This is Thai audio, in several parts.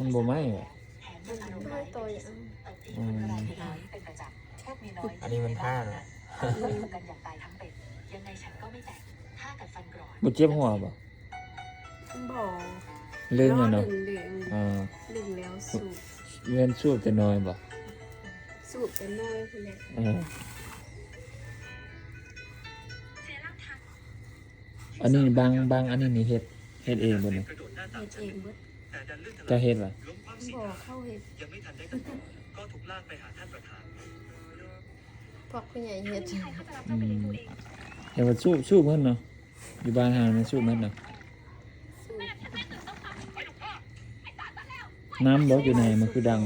มันบ่ไหม้เหรอ ไม่ตัวอย่าง อืม อันนี้มันท่าเหรอ บ่เจ็บหัวบ่ บอก เรื่องอะเนาะ ดึงเดือ ดึงแล้วสูบ เรียนสูบแต่น้อยบ่ สูบเป็นน้อยคือแหละ อันนี้บางอันนี้นี่เฮ็ดเองบ่นี่ เฮ็ดเองเบิด จะเฮ็ดบ่ บอกเข้าเฮ็ด ยังไม่ทันได้คำตอบก็ถูกลากไปหาท่านประธาน พวกผู้ใหญ่เฮ็ด เห็นว่าสูบมันเนาะอยู่บ้านหามันสูบมันเนาะ สูบ น้ำบ่อยู่ไหนมันคือดัง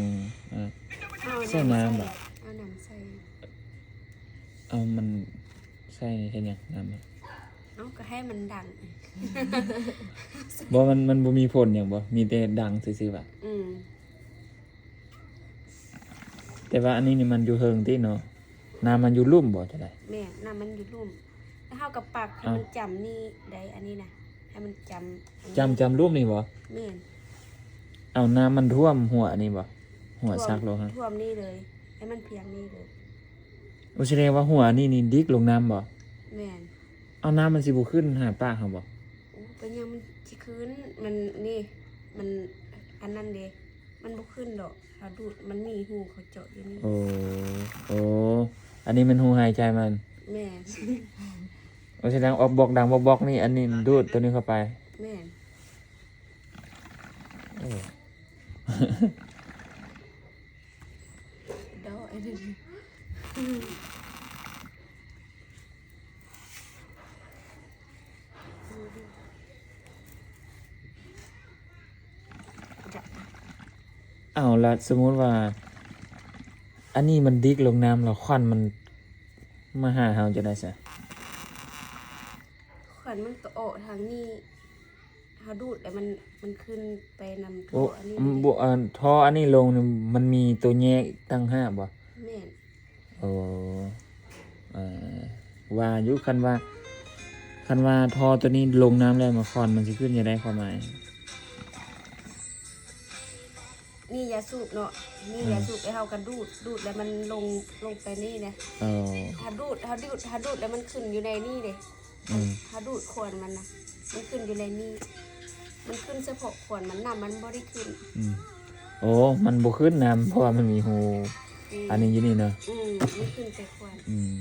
ใส่น้ำบ่ เอาน้ำใส่ เอามันใส่เฮ็ดหยังน้ำ เอาก็ให้มันดัง บ่มันบ่มีผลหยังบ่มีแต่ดังซื่อๆว่ะ แต่ว่าอันนี้นี่มันอยู่เฮิงติเนาะน้ำมันอยู่ลุ่มบ่จังได๋ แม่น้ำมันอยู่ลุ่มแล้วเฮากับปากให้มันจำนี่ได้อันนี้นะให้มันจำ จำลุ่มนี่บ่ แม่น เอาน้ำมันท่วมหัวนี่บ่หัวซักโลฮะ ท่วมนี่เลย ให้มันเพียงนี่เลย โอ้แสดงว่าหัวนี่ดิกลงน้ำบ่ แม่น เอาน้ำมันสิบ่ขึ้นหาปากเฮาบ่ โอ้เป็นยังมันสิคืนมันนี่มันอันนั้นเด้มันบ่ขึ้นดอกเขาดูดมันมีหูเขาเจาะอยู่นี่ โอ้อันนี้มันหูหายใจมัน แม่น โอ้แสดงออกบอกดังบอกนี่อันนี้ดูดตัวนี้เข้าไป แม่น โอ้ เดาไอ้นี่จะ เอาละสมมุติว่า อันนี้มันดิกลงน้ำแล้วควันมันมาหาเฮาจะได้ซะ ขวัญมันก็ออกทางนี้เขาดูดแล้วมันขึ้นไปนำ โอ้ ท่ออันนี้ บ่ท่ออันนี้ลงนี่มันมีตัวแยกตั้งห้าบ่ แม่น โอ้ว่าอยู่คันว่าท่อตัวนี้ลงน้ำแล้วมาควันมันสิขึ้นจะได้ความหมาย นี่ยาสูบเนาะนี่ยาสูบไอ้เฮากันดูดแล้วมันลงไปนี่นะ เออ ถ้าดูดแล้วมันขึ้นอยู่ในนี่เลย อืม ถ้าดูดขวดมันนะมันขึ้นอยู่ในนี่มันขึ้นเฉพาะขวดมันน้ำมันบ่ได้ขึ้น โอ้มันบ่ขึ้นน้ำเพราะว่ามันมีหูอันนี้อยู่นี่เนาะ มันขึ้นแต่ขวด อืม